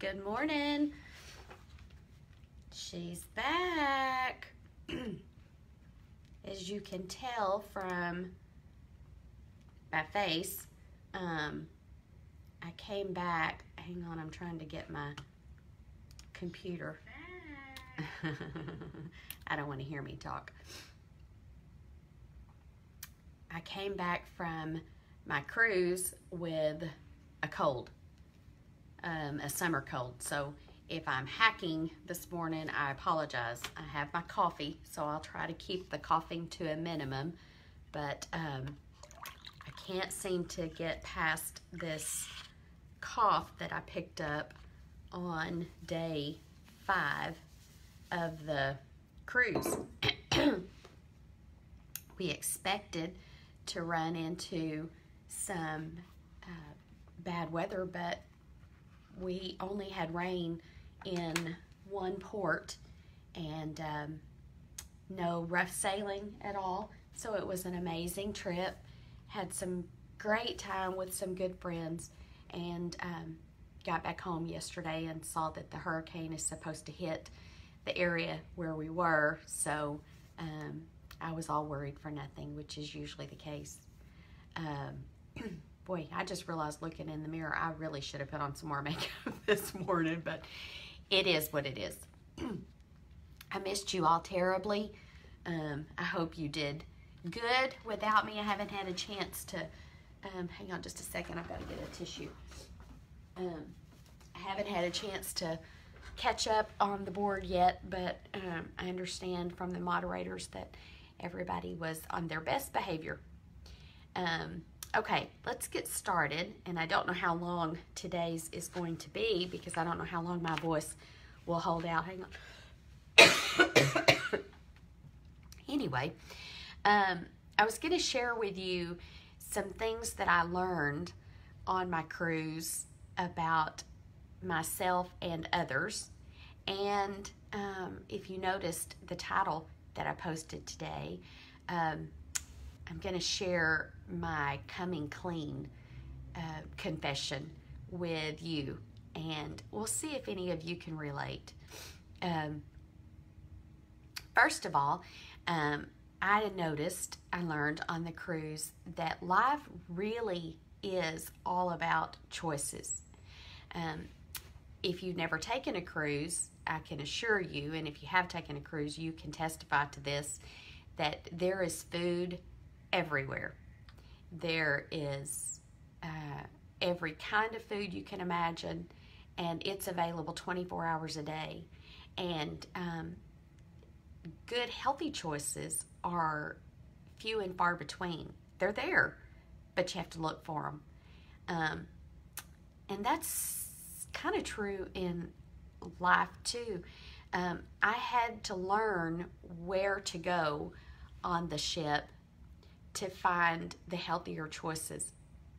Good morning. She's back. As you can tell from my face, I came back. Hang on, I'm trying to get my computer. I don't want to hear me talk. I came back from my cruise with a cold, a summer cold. So if I'm hacking this morning, I apologize. I have my coffee, so I'll try to keep the coughing to a minimum, but I can't seem to get past this cough that I picked up on day 5 of the cruise. We expected to run into some bad weather, but we only had rain in one port and no rough sailing at all. So it was an amazing trip. Had some great time with some good friends, and got back home yesterday and saw that the hurricane is supposed to hit the area where we were. So I was all worried for nothing, which is usually the case. Boy, I just realized looking in the mirror, I really should have put on some more makeup this morning, but it is what it is. I missed you all terribly. I hope you did good without me. I haven't had a chance to, hang on just a second, I've got to get a tissue. I haven't had a chance to catch up on the board yet, but I understand from the moderators that everybody was on their best behavior. Okay, let's get started, and I don't know how long today's is going to be because I don't know how long my voice will hold out. Hang on. Anyway, I was going to share with you some things that I learned on my cruise about myself and others. And if you noticed the title that I posted today, I'm going to share my coming clean confession with you, and we'll see if any of you can relate. First of all, I learned on the cruise that life really is all about choices. If you've never taken a cruise, I can assure you, and if you have taken a cruise, you can testify to this, that there is food everywhere. There is every kind of food you can imagine, and it's available 24 hours a day. And good, healthy choices are few and far between. They're there, but you have to look for them. And that's kind of true in life too. I had to learn where to go on the ship to find the healthier choices.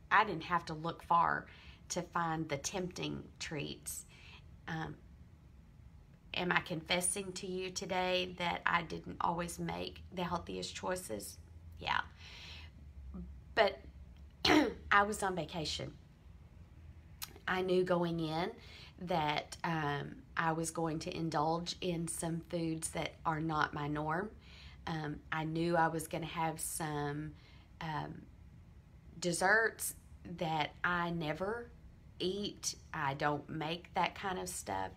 I didn't have to look far to find the tempting treats. Am I confessing to you today that I didn't always make the healthiest choices? Yeah. But I was on vacation. I knew going in that I was going to indulge in some foods that are not my norm. I knew I was going to have some desserts that I never eat. I don't make that kind of stuff.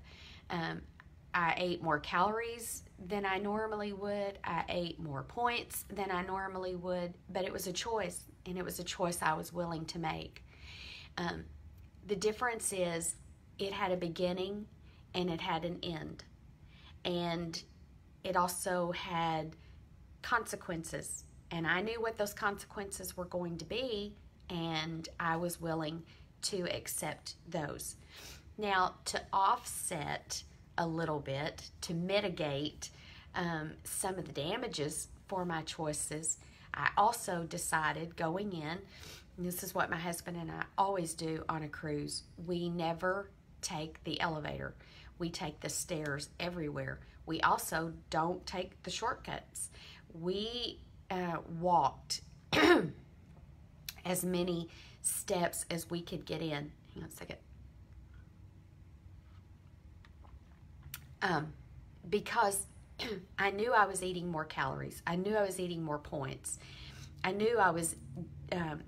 I ate more calories than I normally would. I ate more points than I normally would, but it was a choice, and it was a choice I was willing to make. The difference is it had a beginning and it had an end, and it also had consequences, and I knew what those consequences were going to be, and I was willing to accept those. Now, to offset a little bit, to mitigate some of the damages for my choices, I also decided going in, and this is what my husband and I always do on a cruise, we never take the elevator. We take the stairs everywhere. We also don't take the shortcuts. We walked as many steps as we could get in. Hang on a second. um, because I knew I was eating more calories. I knew I was eating more points. I knew I was um,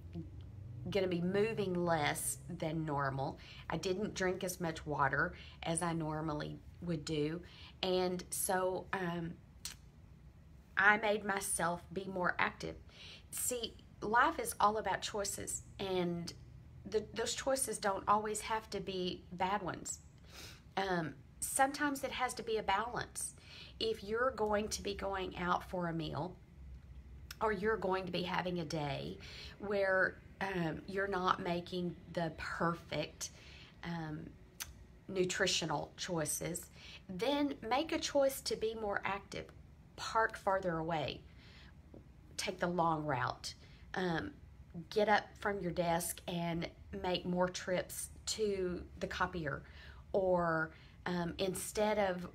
going to be moving less than normal. I didn't drink as much water as I normally would do. And so I made myself be more active. See, life is all about choices, and those choices don't always have to be bad ones. Sometimes it has to be a balance. If you're going to be going out for a meal, or you're going to be having a day where you're not making the perfect nutritional choices, then make a choice to be more active. Park farther away. Take the long route. Get up from your desk and make more trips to the copier. Or instead of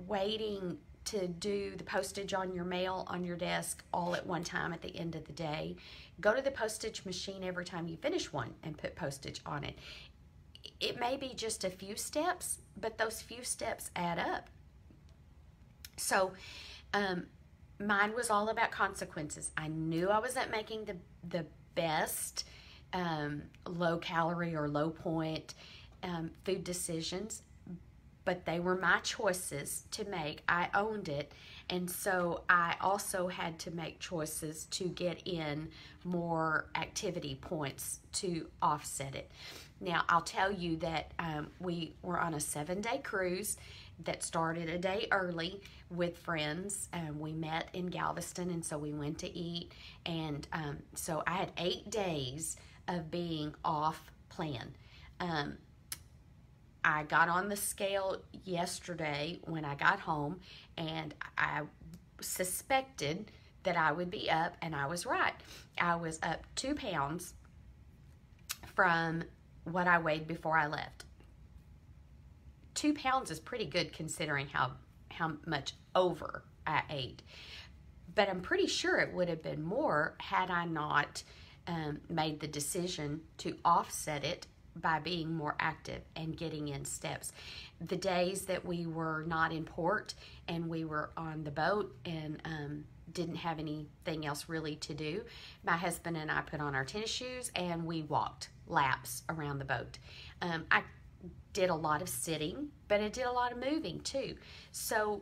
waiting to do the postage on your mail on your desk all at one time at the end of the day, go to the postage machine every time you finish one and put postage on it. It may be just a few steps, but those few steps add up. So mine was all about consequences. I knew I wasn't making the best low calorie or low point food decisions, but they were my choices to make. I owned it. And so I also had to make choices to get in more activity points to offset it. Now, I'll tell you that we were on a 7-day cruise that started a day early with friends. We met in Galveston, and so we went to eat. And so I had 8 days of being off plan. I got on the scale yesterday when I got home, and I suspected that I would be up, and I was right. I was up 2 pounds from what I weighed before I left. 2 pounds is pretty good considering how much over I ate. But I'm pretty sure it would have been more had I not made the decision to offset it by being more active and getting in steps. The days that we were not in port and we were on the boat and didn't have anything else really to do, my husband and I put on our tennis shoes and we walked laps around the boat. I did a lot of sitting, but I did a lot of moving too. So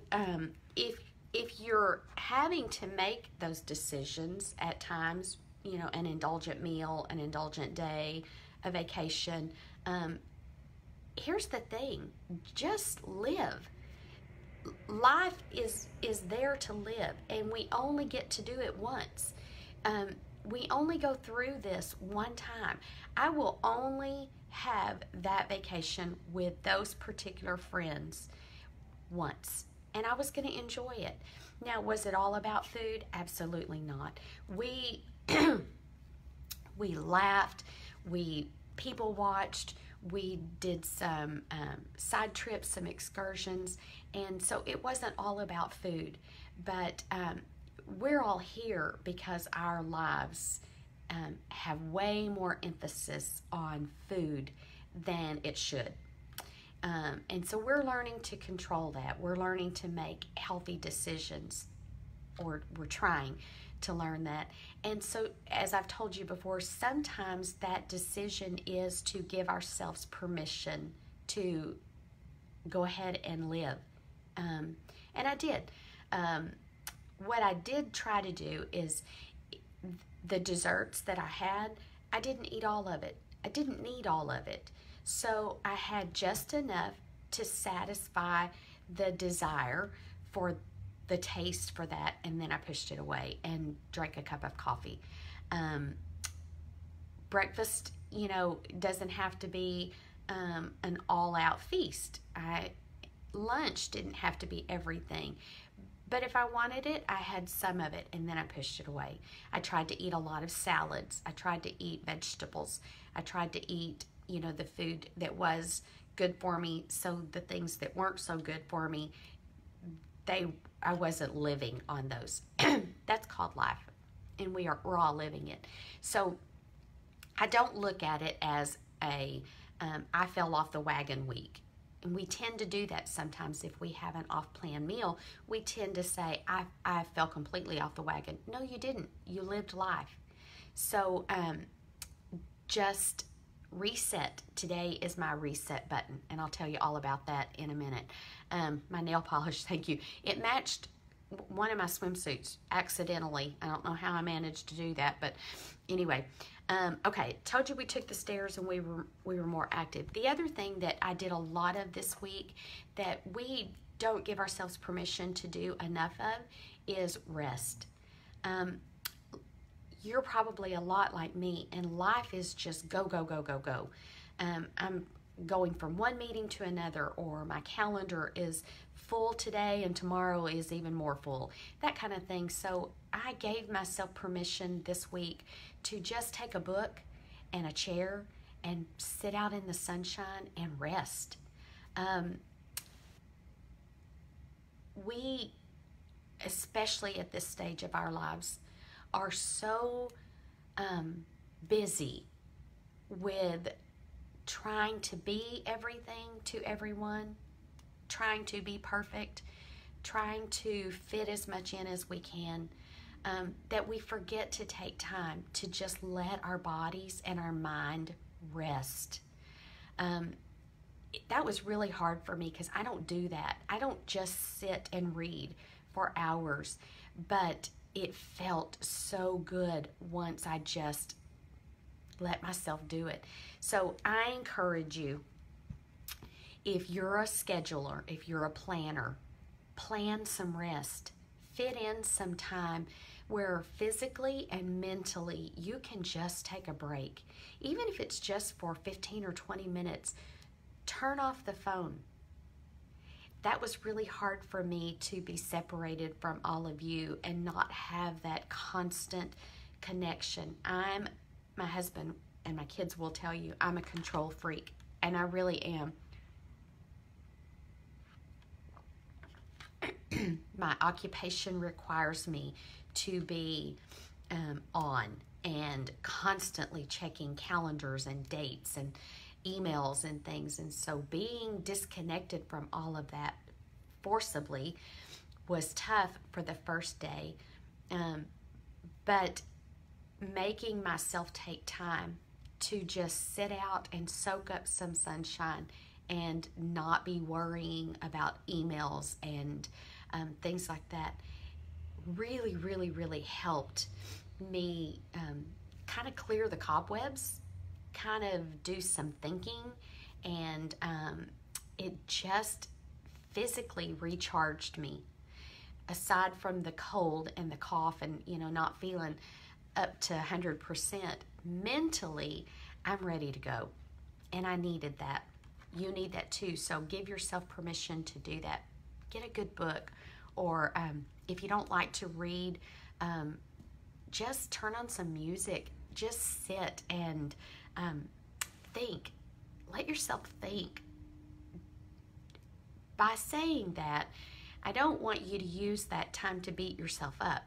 if you're having to make those decisions at times, you know, an indulgent meal, an indulgent day, a vacation, here's the thing: just live. Life is there to live, and we only get to do it once. We only go through this one time. I will only have that vacation with those particular friends once, and I was going to enjoy it. Now, was it all about food? Absolutely not. We we laughed, we people watched, we did some side trips, some excursions, and so it wasn't all about food. But we're all here because our lives have way more emphasis on food than it should. And so we're learning to control that. We're learning to make healthy decisions, or we're trying to learn that. And so, as I've told you before, sometimes that decision is to give ourselves permission to go ahead and live. And I did. What I did try to do is the desserts that I had, I didn't eat all of it. I didn't need all of it. So I had just enough to satisfy the desire for the taste for that, and then I pushed it away and drank a cup of coffee. Breakfast, you know, doesn't have to be an all-out feast. Lunch didn't have to be everything. But if I wanted it, I had some of it, and then I pushed it away. I tried to eat a lot of salads. I tried to eat vegetables. I tried to eat, you know, the food that was good for me, so the things that weren't so good for me, I wasn't living on those. That's called life, and we're all living it. So I don't look at it as I fell off the wagon week. And we tend to do that sometimes if we have an off-plan meal. We tend to say, I fell completely off the wagon. No, you didn't. You lived life. So just reset. Today is my reset button, and I'll tell you all about that in a minute. My nail polish, thank you. It matched one of my swimsuits accidentally. I don't know how I managed to do that, but anyway. Okay, told you we took the stairs and we were more active. The other thing that I did a lot of this week that we don't give ourselves permission to do enough of is rest. You're probably a lot like me, and life is just go, go, go, go, go. I'm going from one meeting to another, or my calendar is full today and tomorrow is even more full, that kind of thing. So I gave myself permission this week to just take a book and a chair and sit out in the sunshine and rest. We, especially at this stage of our lives, are so busy with trying to be everything to everyone, trying to be perfect, trying to fit as much in as we can, that we forget to take time to just let our bodies and our mind rest. That was really hard for me because I don't do that. I don't just sit and read for hours, but it felt so good once I just let myself do it. So I encourage you, if you're a scheduler, if you're a planner, plan some rest. Fit in some time where physically and mentally you can just take a break. Even if it's just for 15 or 20 minutes, turn off the phone. That was really hard for me to be separated from all of you and not have that constant connection. My husband and my kids will tell you, I'm a control freak, and I really am. My occupation requires me to be on and constantly checking calendars and dates and emails and things. And so being disconnected from all of that forcibly was tough for the first day. But making myself take time to just sit out and soak up some sunshine and not be worrying about emails and things like that really, really, really helped me kind of clear the cobwebs, kind of do some thinking, and it just physically recharged me. Aside from the cold and the cough and, not feeling up to 100%, mentally, I'm ready to go. And I needed that. You need that too. So give yourself permission to do that. Get a good book, or if you don't like to read, just turn on some music. Just sit and think. Let yourself think. By saying that, I don't want you to use that time to beat yourself up.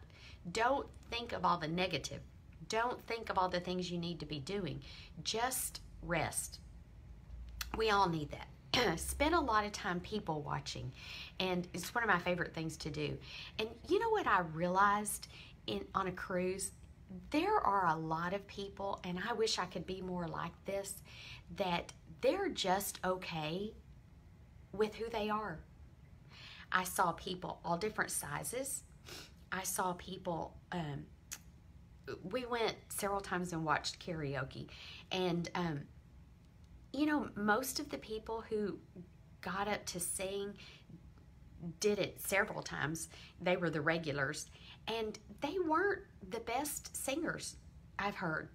Don't think of all the negative. Don't think of all the things you need to be doing. Just rest. We all need that. Spend a lot of time people watching, and it's one of my favorite things to do. And you know what I realized on a cruise? There are a lot of people, and I wish I could be more like this, that they're just okay with who they are. I saw people all different sizes. I saw people, we went several times and watched karaoke, and most of the people who got up to sing did it several times. They were the regulars, and they weren't the best singers I've heard.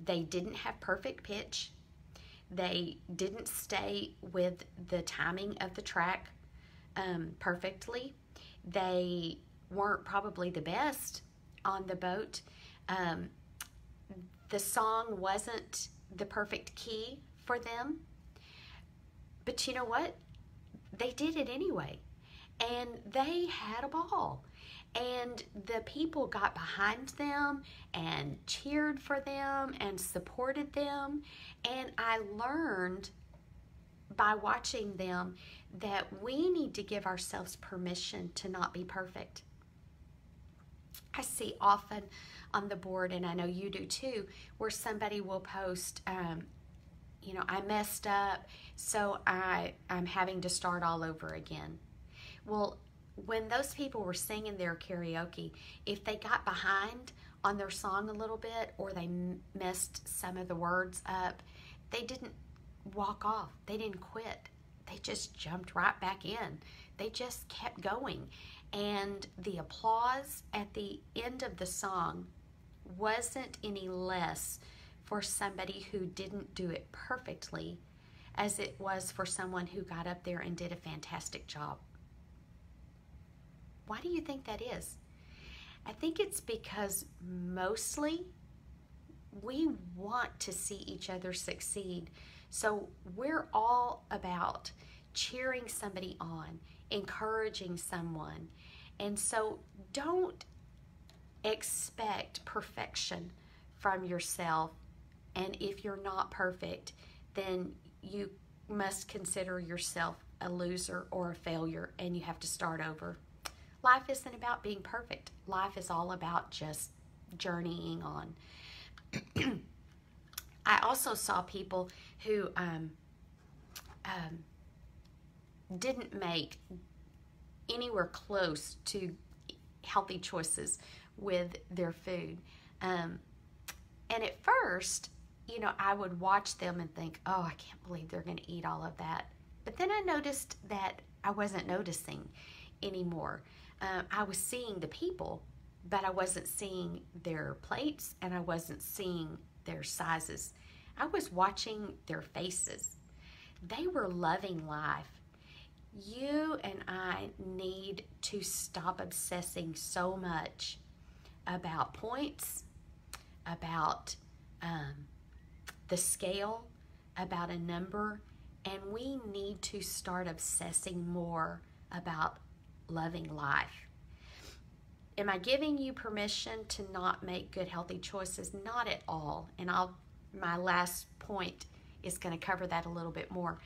They didn't have perfect pitch. They didn't stay with the timing of the track perfectly. They weren't probably the best on the boat. The song wasn't the perfect key for them. But you know what? They did it anyway. And they had a ball. And the people got behind them and cheered for them and supported them. And I learned by watching them that we need to give ourselves permission to not be perfect. I see often on the board, and I know you do too, where somebody will post, I messed up, so I'm having to start all over again. Well, when those people were singing their karaoke, if they got behind on their song a little bit or they messed some of the words up, they didn't walk off. They didn't quit. They just jumped right back in. They just kept going. And the applause at the end of the song wasn't any less for somebody who didn't do it perfectly as it was for someone who got up there and did a fantastic job. Why do you think that is? I think it's because mostly we want to see each other succeed. So we're all about cheering somebody on, encouraging someone. And so don't expect perfection from yourself. And if you're not perfect, then you must consider yourself a loser or a failure and you have to start over. Life isn't about being perfect. Life is all about just journeying on. I also saw people who didn't make anywhere close to healthy choices with their food. And at first, I would watch them and think, oh, I can't believe they're going to eat all of that. But then I noticed that I wasn't noticing anymore. I was seeing the people, but I wasn't seeing their plates and I wasn't seeing their sizes. I was watching their faces. They were loving life. You and I need to stop obsessing so much about points, about the scale, about a number, and we need to start obsessing more about loving life. Am I giving you permission to not make good, healthy choices? Not at all. And my last point is going to cover that a little bit more.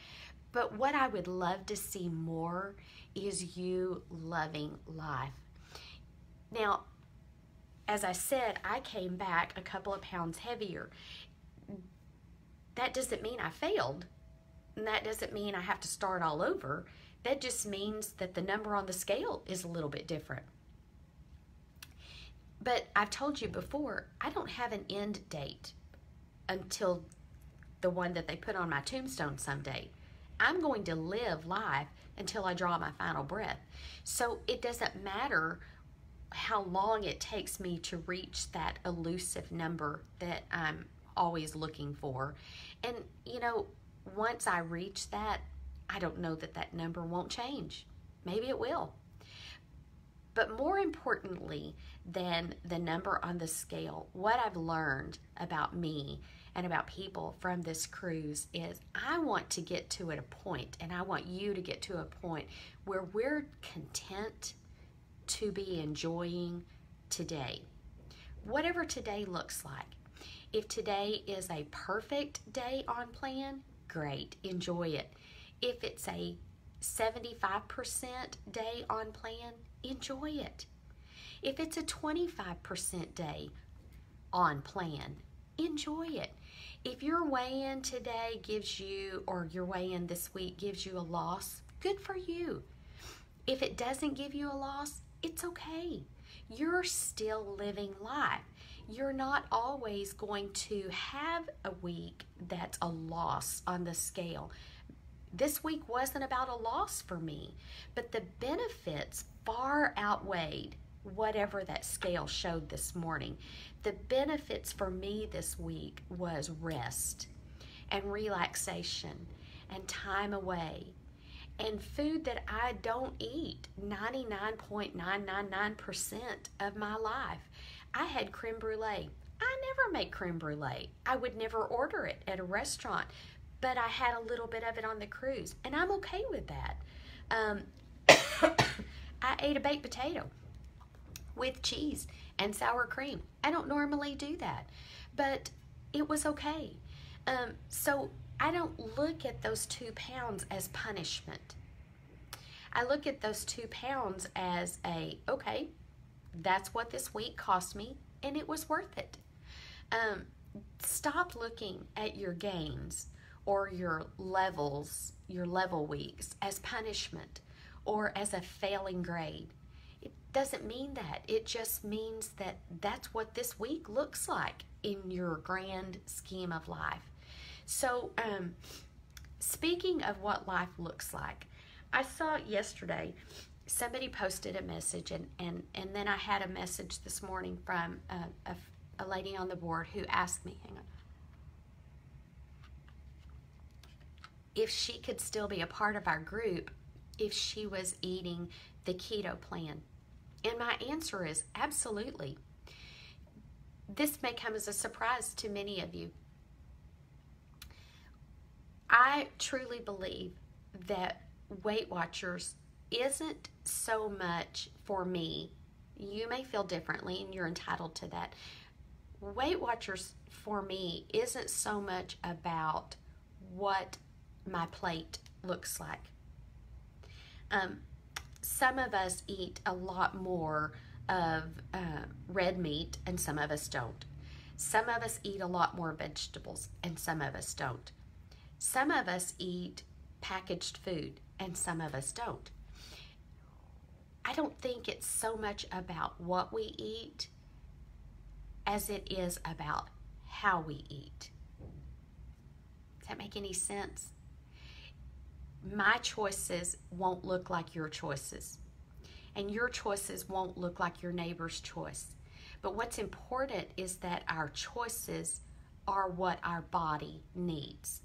But what I would love to see more is you loving life. Now, as I said, I came back a couple of pounds heavier. That doesn't mean I failed. And that doesn't mean I have to start all over. That just means that the number on the scale is a little bit different. But I've told you before, I don't have an end date until the one that they put on my tombstone someday. I'm going to live life until I draw my final breath. So it doesn't matter how long it takes me to reach that elusive number that I'm always looking for. And, once I reach that, I don't know that number won't change. Maybe it will. But more importantly than the number on the scale, what I've learned about me and about people from this cruise is I want to get to a point, and I want you to get to a point where we're content to be enjoying today. Whatever today looks like. If today is a perfect day on plan, great, enjoy it. If it's a 75% day on plan, enjoy it. If it's a 25% day on plan, enjoy it. If your weigh-in today or your weigh-in this week gives you a loss, good for you. If it doesn't give you a loss, it's okay. You're still living life. You're not always going to have a week that's a loss on the scale. This week wasn't about a loss for me, but the benefits far outweighed whatever that scale showed this morning. The benefits for me this week was rest and relaxation and time away and food that I don't eat 99.999% of my life. I had creme brulee. I never make creme brulee. I would never order it at a restaurant, but I had a little bit of it on the cruise, and I'm okay with that. I ate a baked potato with cheese and sour cream. I don't normally do that, but it was okay. So I don't look at those 2 pounds as punishment. I look at those 2 pounds as okay, that's what this week cost me, and it was worth it. Stop looking at your gains or your level weeks as punishment or as a failing grade. It doesn't mean that. It just means that that's what this week looks like in your grand scheme of life. So, speaking of what life looks like, I saw yesterday somebody posted a message, and then I had a message this morning from a lady on the board who asked me, hang on, if she could still be a part of our group if she was eating the keto plan. And my answer is absolutely. This may come as a surprise to many of you. I truly believe that Weight Watchers isn't so much for me. You may feel differently, and you're entitled to that. Weight Watchers for me isn't so much about what my plate looks like. Some of us eat a lot more of red meat, and some of us don't. Some of us eat a lot more vegetables, and some of us don't. Some of us eat packaged food, and some of us don't. I don't think it's so much about what we eat as it is about how we eat. Does that make any sense? My choices won't look like your choices, and your choices won't look like your neighbor's choice. But what's important is that our choices are what our body needs.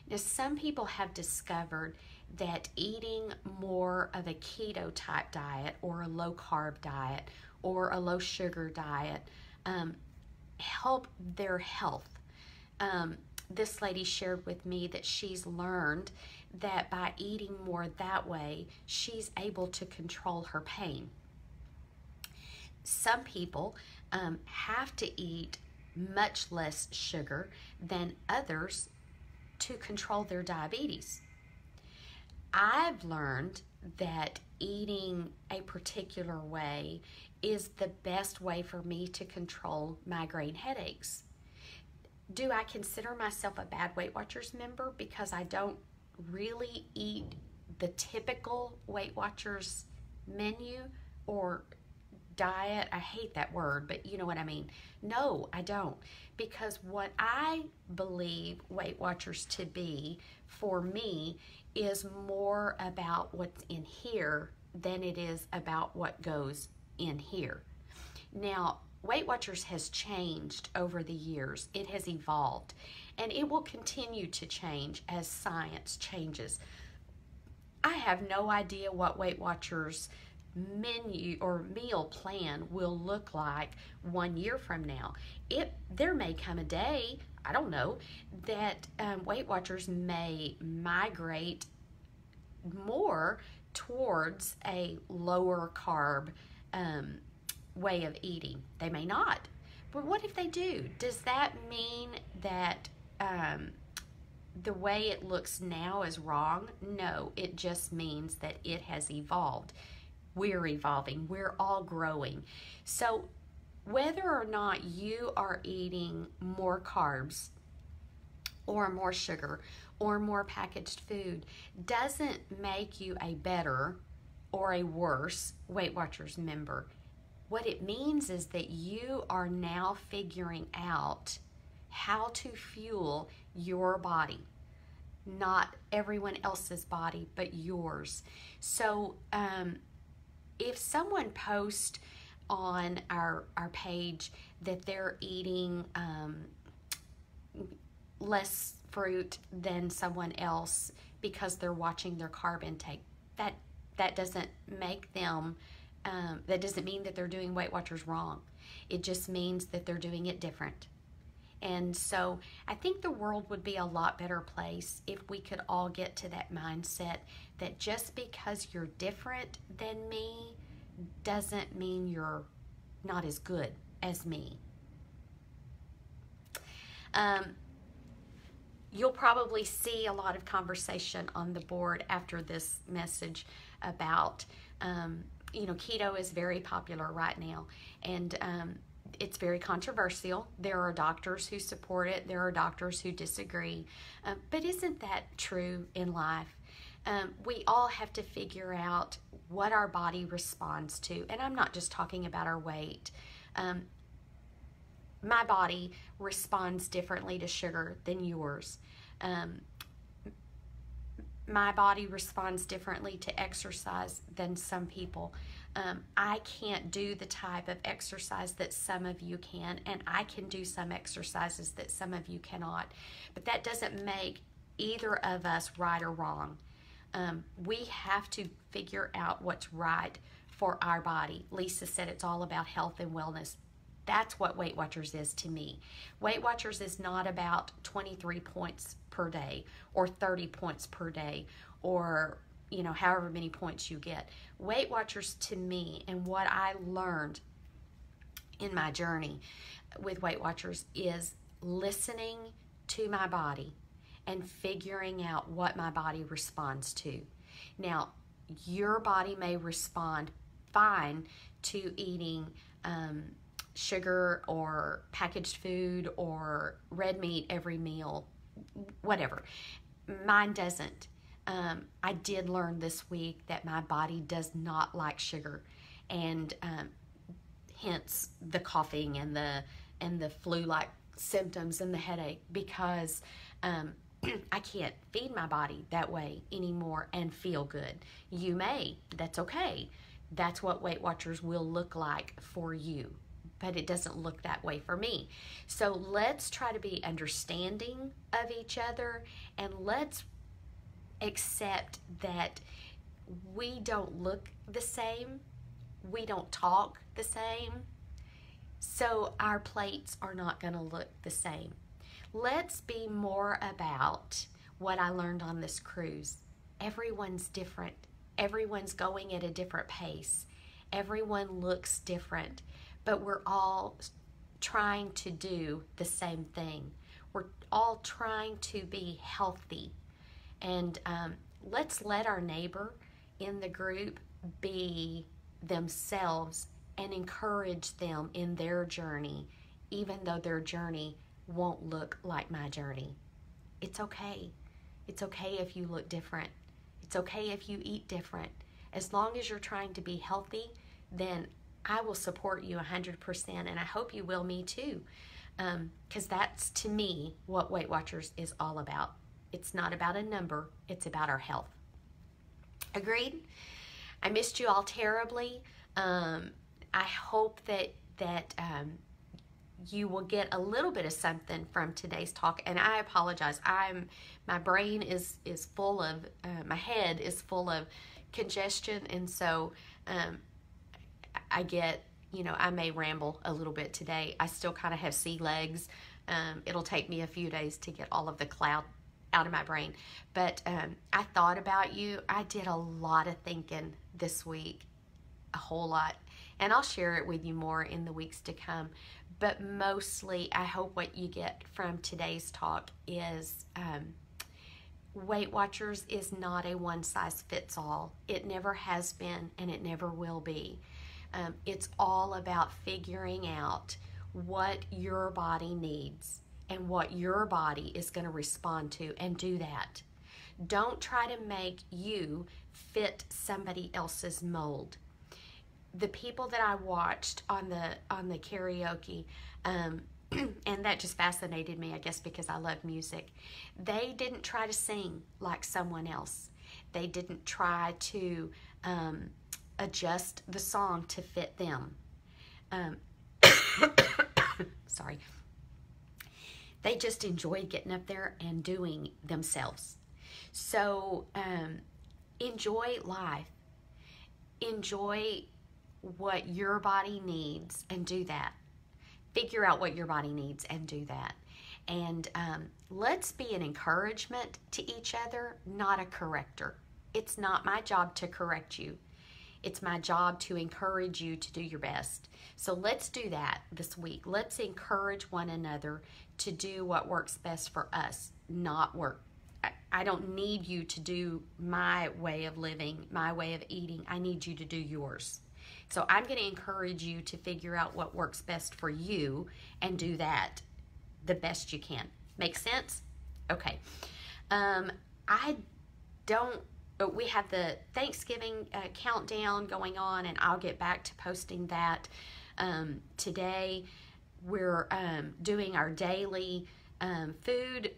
Now, some people have discovered that eating more of a keto type diet or a low carb diet or a low sugar diet help their health. This lady shared with me that she's learned that by eating more that way, she's able to control her pain. Some people have to eat much less sugar than others to control their diabetes. I've learned that eating a particular way is the best way for me to control migraine headaches. Do I consider myself a bad Weight Watchers member because I don't really eat the typical Weight Watchers menu or diet? I hate that word, but you know what I mean. No, I don't. Because what I believe Weight Watchers to be for me is more about what's in here than it is about what goes in here. Now, Weight Watchers has changed over the years. It has evolved, and it will continue to change as science changes. I have no idea what Weight Watchers menu or meal plan will look like 1 year from now. There may come a day, I don't know, that Weight Watchers may migrate more towards a lower carb way of eating. They may not. But what if they do? Does that mean that the way it looks now is wrong? No, it just means that it has evolved. We're evolving. We're all growing. So whether or not you are eating more carbs or more sugar or more packaged food doesn't make you a better or a worse Weight Watchers member. What it means is that you are now figuring out how to fuel your body. Not everyone else's body, but yours. So if someone posts on our page that they're eating less fruit than someone else because they're watching their carb intake, that doesn't make them, that doesn't mean that they're doing Weight Watchers wrong. It just means that they're doing it different. And so I think the world would be a lot better place if we could all get to that mindset that just because you're different than me doesn't mean you're not as good as me. you'll probably see a lot of conversation on the board after this message about, keto is very popular right now, and it's very controversial. There are doctors who support it, there are doctors who disagree, but isn't that true in life? We all have to figure out what our body responds to, and I'm not just talking about our weight. My body responds differently to sugar than yours. My body responds differently to exercise than some people. I can't do the type of exercise that some of you can, and I can do some exercises that some of you cannot. But that doesn't make either of us right or wrong. We have to figure out what's right for our body. Lisa said it's all about health and wellness. That's what Weight Watchers is to me. Weight Watchers is not about 23 points per day or 30 points per day or, however many points you get. Weight Watchers to me, and what I learned in my journey with Weight Watchers, is listening to my body and figuring out what my body responds to. Now, your body may respond fine to eating sugar or packaged food or red meat every meal, whatever. Mine doesn't. I did learn this week that my body does not like sugar, and hence the coughing and the flu-like symptoms and the headache, because I can't feed my body that way anymore and feel good. You may. That's okay. That's what Weight Watchers will look like for you, but it doesn't look that way for me. So let's try to be understanding of each other, and let's accept that we don't look the same, we don't talk the same, so our plates are not going to look the same. Let's be more about what I learned on this cruise. Everyone's different. Everyone's going at a different pace. Everyone looks different, but we're all trying to do the same thing. We're all trying to be healthy. And let's let our neighbor in the group be themselves and encourage them in their journey, even though their journey won't look like my journey. It's okay. It's okay if you look different. It's okay if you eat different. As long as you're trying to be healthy, then I will support you 100%, and I hope you will me too, because that's, to me, what Weight Watchers is all about. It's not about a number, it's about our health. Agreed? I missed you all terribly. I hope that you will get a little bit of something from today's talk, and I apologize. My brain is full of, my head is full of congestion, and so I get, I may ramble a little bit today. I still kind of have sea legs. It'll take me a few days to get all of the cloud out of my brain, but I thought about you. I did a lot of thinking this week, a whole lot, and I'll share it with you more in the weeks to come. But mostly, I hope what you get from today's talk is Weight Watchers is not a one-size-fits-all. It never has been, and it never will be. It's all about figuring out what your body needs and what your body is going to respond to, and do that. Don't try to make you fit somebody else's mold. The people that I watched on the karaoke, and that just fascinated me, I guess, because I love music. They didn't try to sing like someone else. They didn't try to adjust the song to fit them. Sorry. They just enjoyed getting up there and doing themselves. So enjoy life. Enjoy what your body needs and do that. Figure out what your body needs and do that. And let's be an encouragement to each other, not a corrector. It's not my job to correct you. It's my job to encourage you to do your best. So let's do that this week. Let's encourage one another to do what works best for us. not work. I don't need you to do my way of living, my way of eating. I need you to do yours. So I'm going to encourage you to figure out what works best for you and do that the best you can. Make sense? Okay. I don't, we have the Thanksgiving countdown going on, and I'll get back to posting that today. We're doing our daily food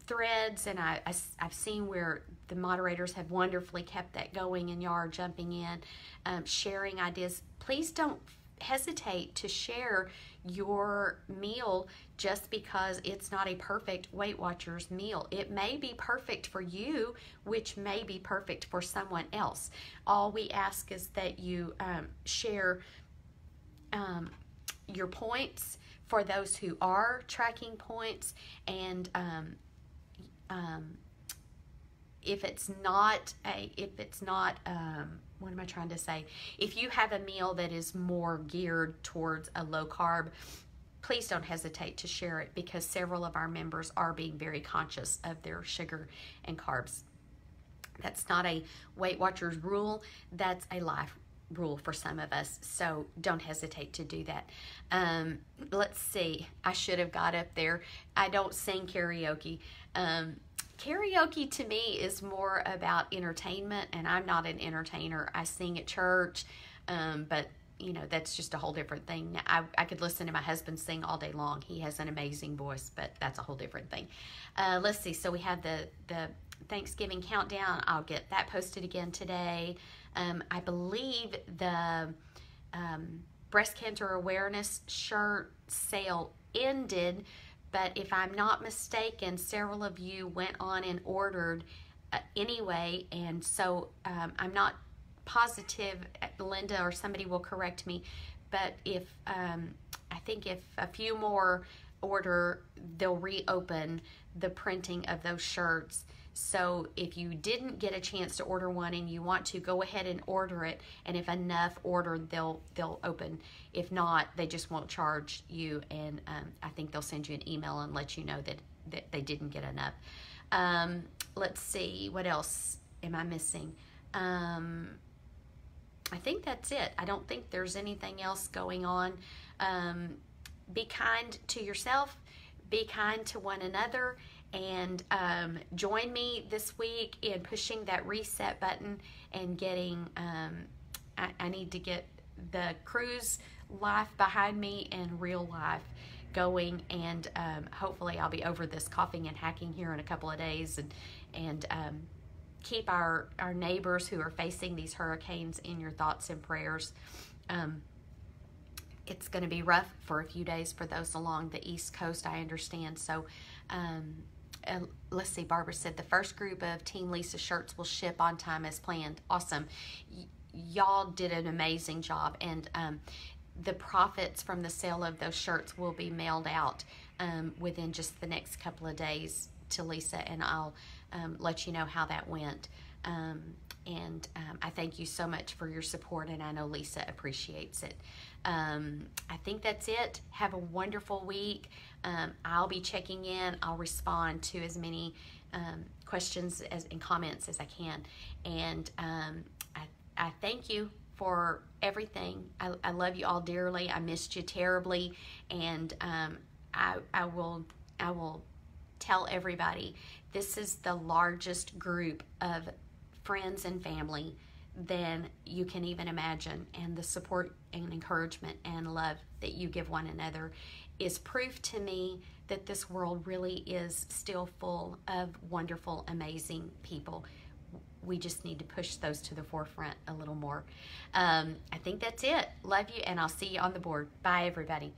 threads, and I've seen where the moderators have wonderfully kept that going, and y'all are jumping in, sharing ideas. Please don't hesitate to share your meal just because it's not a perfect Weight Watchers meal. It may be perfect for you, which may be perfect for someone else. All we ask is that you share your points for those who are tracking points, and if it's not what am I trying to say? If you have a meal that is more geared towards a low carb, please don't hesitate to share it, because several of our members are being very conscious of their sugar and carbs. That's not a Weight Watchers rule. That's a life rule for some of us, so don't hesitate to do that. Let's see, I should have got up there. I don't sing karaoke. Karaoke to me is more about entertainment, and I'm not an entertainer. I sing at church, but you know, that's just a whole different thing. I could listen to my husband sing all day long. He has an amazing voice, but that's a whole different thing. Let's see, so we have the Thanksgiving countdown. I'll get that posted again today. I believe the breast cancer awareness shirt sale ended, but if I'm not mistaken, several of you went on and ordered anyway, and so I'm not positive, Linda or somebody will correct me, but if I think if a few more order, they'll reopen the printing of those shirts. So if you didn't get a chance to order one and you want to, go ahead and order it, and if enough order, they'll open. If not, they just won't charge you, and I think they'll send you an email and let you know that they didn't get enough. Let's see, what else am I missing? I think that's it. I don't think there's anything else going on. Be kind to yourself, be kind to one another, and join me this week in pushing that reset button and getting, I need to get the cruise life behind me and real life going, and hopefully I'll be over this coughing and hacking here in a couple of days, and keep our neighbors who are facing these hurricanes in your thoughts and prayers. It's going to be rough for a few days for those along the East Coast, I understand. So let's see, Barbara said the first group of Team Lisa shirts will ship on time as planned. Awesome. Y'all did an amazing job, and the profits from the sale of those shirts will be mailed out within just the next couple of days to Lisa, and I'll let you know how that went. I thank you so much for your support, and I know Lisa appreciates it. I think that's it. Have a wonderful week. I'll be checking in. I'll respond to as many questions and comments as I can. And I thank you for everything. I love you all dearly. I missed you terribly, and I will tell everybody this is the largest group of friends and family than you can even imagine, and the support and encouragement and love that you give one another is proof to me that this world really is still full of wonderful, amazing people. We just need to push those to the forefront a little more. I think that's it. Love you, and I'll see you on the board. Bye, everybody.